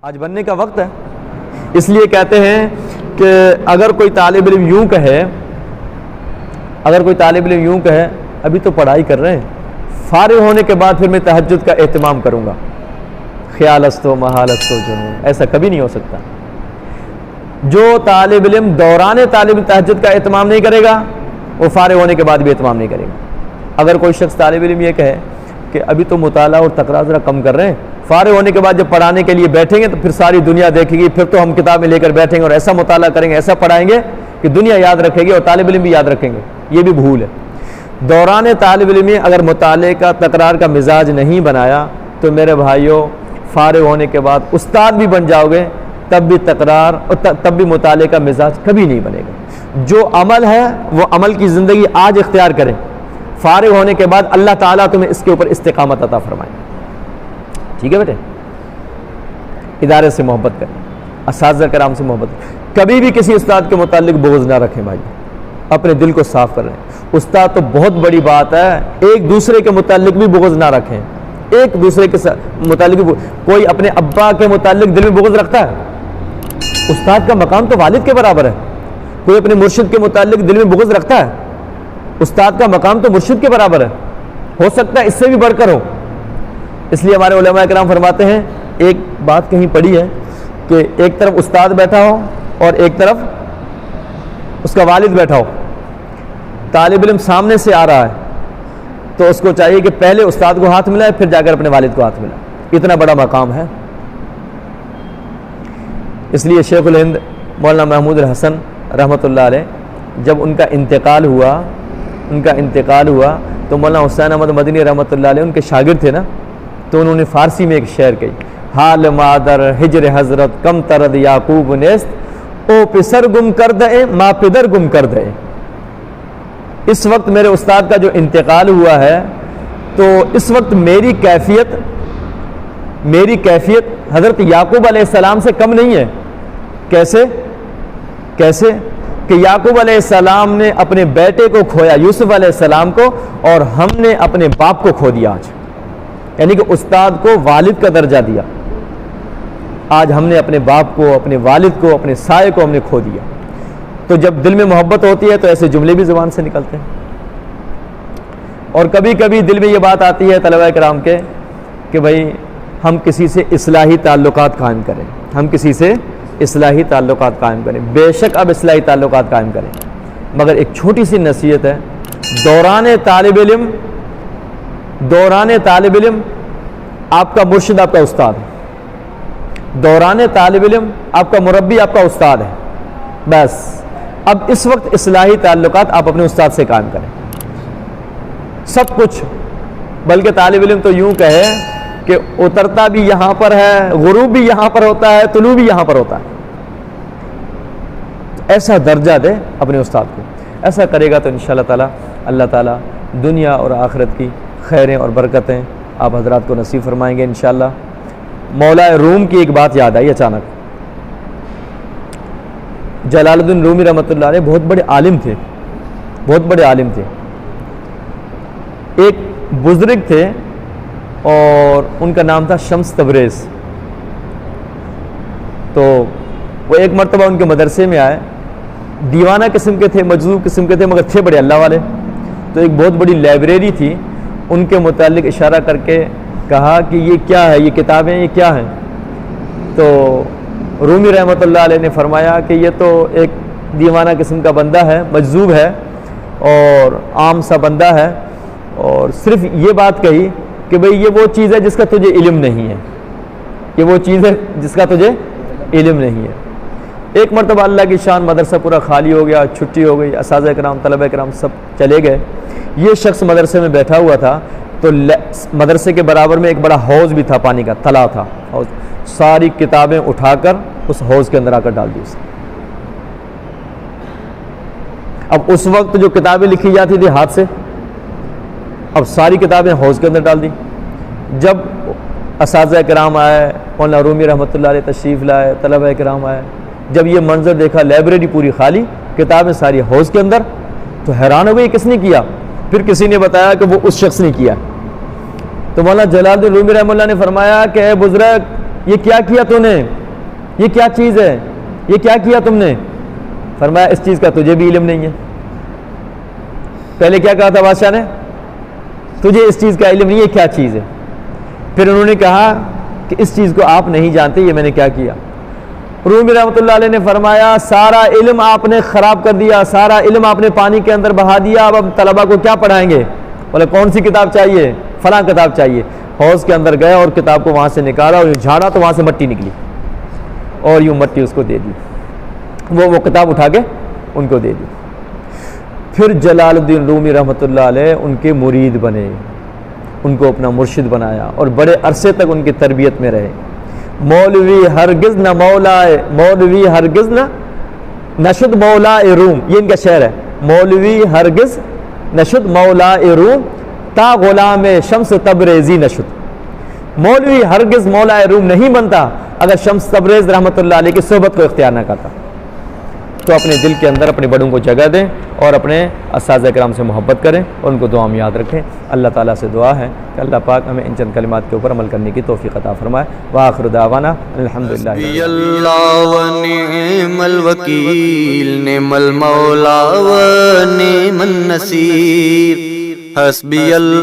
آج بننے کا وقت ہے. اس لیے کہتے ہیں کہ اگر کوئی طالب علم یوں کہے ابھی تو پڑھائی کر رہے ہیں، فارغ ہونے کے بعد پھر میں تہجد کا اہتمام کروں گا، خیال است و محال است و جنون، ایسا کبھی نہیں ہو سکتا. جو طالب علم دوران طالب علم تہجد کا اہتمام نہیں کرے گا وہ فارغ ہونے کے بعد بھی اہتمام نہیں کرے گا. اگر کوئی شخص طالب علم یہ کہے کہ ابھی تو مطالعہ اور تکرار ذرا کم کر رہے ہیں، فارغ ہونے کے بعد جب پڑھانے کے لیے بیٹھیں گے تو پھر ساری دنیا دیکھے گی، پھر تو ہم کتابیں لے کر بیٹھیں گے اور ایسا مطالعہ کریں گے، ایسا پڑھائیں گے کہ دنیا یاد رکھے گی اور طالب علم بھی یاد رکھیں گے، یہ بھی بھول ہے. دوران طالب علم میں اگر مطالعے کا تکرار کا مزاج نہیں بنایا تو میرے بھائیوں فارغ ہونے کے بعد استاد بھی بن جاؤ گے تب بھی تکرار اور تب بھی مطالعے کا مزاج کبھی نہیں بنے گا. جو عمل ہے وہ عمل کی زندگی آج اختیار کریں، فارغ ہونے کے بعد اللہ تعالیٰ تمہیں اس کے اوپر استقامت عطا فرمائے. ٹھیک ہے بیٹے؟ ادارے سے محبت کریں، اساتذہ کرام سے محبت کریں، کبھی بھی کسی استاد کے متعلق بغض نہ رکھیں بھائی، اپنے دل کو صاف کر رہے ہیں. استاد تو بہت بڑی بات ہے، ایک دوسرے کے متعلق بھی بغض نہ رکھیں، ایک دوسرے کے متعلق بھی. کوئی اپنے ابا کے متعلق دل میں بغض رکھتا ہے؟ استاد کا مقام تو والد کے برابر ہے. کوئی اپنے مرشد کے متعلق دل میں بغض رکھتا ہے؟ استاد کا مقام تو مرشد کے برابر ہے، ہو سکتا ہے اس سے بھی بڑھ کر ہو. اس لیے ہمارے علماء کرام فرماتے ہیں، ایک بات کہیں پڑھی ہے کہ ایک طرف استاد بیٹھا ہو اور ایک طرف اس کا والد بیٹھا ہو، طالب علم سامنے سے آ رہا ہے تو اس کو چاہیے کہ پہلے استاد کو ہاتھ ملائے پھر جا کر اپنے والد کو ہاتھ ملائے. اتنا بڑا مقام ہے. اس لیے شیخ الہند مولانا محمود الحسن رحمۃ اللہ علیہ جب ان کا انتقال ہوا تو مولانا حسین احمد مدنی رحمۃ اللہ علیہ ان کے شاگرد تھے نا، تو انہوں نے فارسی میں ایک شعر کہی، حال مادر ہجر حضرت کم ترد یعقوب نیست، او پسر گم کر دے ماں پدر گم کر دے. اس وقت میرے استاد کا جو انتقال ہوا ہے تو اس وقت میری کیفیت حضرت یعقوب علیہ السلام سے کم نہیں ہے. کیسے کہ یعقوب علیہ السلام نے اپنے بیٹے کو کھویا، یوسف علیہ السلام کو، اور ہم نے اپنے باپ کو کھو دیا آج. یعنی کہ استاد کو والد کا درجہ دیا، آج ہم نے اپنے باپ کو، اپنے والد کو، اپنے سائے کو ہم نے کھو دیا. تو جب دل میں محبت ہوتی ہے تو ایسے جملے بھی زبان سے نکلتے ہیں. اور کبھی کبھی دل میں یہ بات آتی ہے طلبہ کرام کے کہ بھائی ہم کسی سے اصلاحی تعلقات قائم کریں. بے شک اب اصلاحی تعلقات قائم کریں، مگر ایک چھوٹی سی نصیحت ہے، دوران طالب علم آپ کا مرشد، آپ کا استاد ہے. دوران طالب علم آپ کا مربی، آپ کا استاد ہے. بس اب اس وقت اصلاحی تعلقات آپ اپنے استاد سے قائم کریں. سب کچھ، بلکہ طالب علم تو یوں کہے کہ اترتا بھی یہاں پر ہے، غروب بھی یہاں پر ہوتا ہے، طلوع بھی یہاں پر ہوتا ہے. ایسا درجہ دے اپنے استاد کو. ایسا کرے گا تو انشاءاللہ تعالی اللہ تعالی دنیا اور آخرت کی خیریں اور برکتیں آپ حضرات کو نصیب فرمائیں گے انشاءاللہ. مولا روم کی ایک بات یاد آئی اچانک. جلال الدین رومی رحمۃ اللہ علیہ بہت بڑے عالم تھے. ایک بزرگ تھے اور ان کا نام تھا شمس تبریز. تو وہ ایک مرتبہ ان کے مدرسے میں آئے، دیوانہ قسم کے تھے، مجذوب قسم کے تھے، مگر تھے بڑے اللہ والے. تو ایک بہت بڑی لائبریری تھی، ان کے متعلق اشارہ کر کے کہا کہ یہ کیا ہے، یہ کتابیں یہ کیا ہیں؟ تو رومی رحمۃ اللہ علیہ نے فرمایا کہ یہ تو ایک دیوانہ قسم کا بندہ ہے، مجذوب ہے اور عام سا بندہ ہے، اور صرف یہ بات کہی کہ بھئی یہ وہ چیز ہے جس کا تجھے علم نہیں ہے، یہ وہ چیز ہے جس کا تجھے علم نہیں ہے. ایک مرتبہ اللہ کی شان مدرسہ پورا خالی ہو گیا، چھٹی ہو گئی، اساتذہ کرام، طلبہ کرام سب چلے گئے. یہ شخص مدرسے میں بیٹھا ہوا تھا تو مدرسے کے برابر میں ایک بڑا حوض بھی تھا، پانی کا تلا تھا حوض. ساری کتابیں اٹھا کر اس حوض کے اندر آ کر ڈال دی اسے. اب اس وقت جو کتابیں لکھی جاتی تھی ہاتھ سے، اب ساری کتابیں حوض کے اندر ڈال دی. جب اساتذہ کرام آئے، مولانا رومی رحمۃ اللہ علیہ تشریف لائے، طلبہ کرام آئے، جب یہ منظر دیکھا لائبریری پوری خالی، کتابیں ساری حوض کے اندر، تو حیران ہو گئی کس نے کیا. پھر کسی نے بتایا کہ وہ اس شخص نے کیا. تو مولانا جلال الدین رومی رحمۃ اللہ نے فرمایا کہ اے بزرگ، یہ کیا کیا تو نے, یہ کیا چیز ہے, یہ کیا کیا تم نے؟ فرمایا اس چیز کا تجھے بھی علم نہیں ہے. پہلے کیا کہا تھا بادشاہ نے؟ تجھے اس چیز کا علم نہیں ہے کیا چیز ہے. پھر انہوں نے کہا کہ اس چیز کو آپ نہیں جانتے یہ میں نے کیا کیا. رومی رحمۃ اللہ علیہ نے فرمایا سارا علم آپ نے خراب کر دیا, سارا علم آپ نے پانی کے اندر بہا دیا, اب طلبا کو کیا پڑھائیں گے؟ بولے کون سی کتاب چاہیے؟ فلاں کتاب چاہیے. حوض کے اندر گئے اور کتاب کو وہاں سے نکالا اور جھاڑا تو وہاں سے مٹی نکلی اور یوں مٹی اس کو دے دی, وہ کتاب اٹھا کے ان کو دے دی. پھر جلال الدین رومی رحمۃ اللہ علیہ ان کے مرید بنے, ان کو اپنا مرشد بنایا اور بڑے عرصے تک ان کی تربیت میں رہے. مولوی ہرگز نہ مولا, مولوی ہرگز نہ نشد مولا روم, یہ ان کا شعر ہے. مولوی ہرگز نشد مولا روم تا غلام شمس تبریزی نشد. مولوی ہرگز مولا روم نہیں بنتا اگر شمس تبریز رحمۃ اللہ علیہ کی صحبت کو اختیار نہ کرتا. تو اپنے دل کے اندر اپنے بڑوں کو جگہ دیں اور اپنے اساتذہ کرام سے محبت کریں اور ان کو دعا میں یاد رکھیں. اللہ تعالیٰ سے دعا ہے کہ اللہ پاک ہمیں ان چند کلمات کے اوپر عمل کرنے کی توفیق عطا فرمائے. وآخر دعوانا الحمدللہ. حسبی اللہ و نعم الوکیل, نعم المولا و نعم النصیر. حسبی اللہ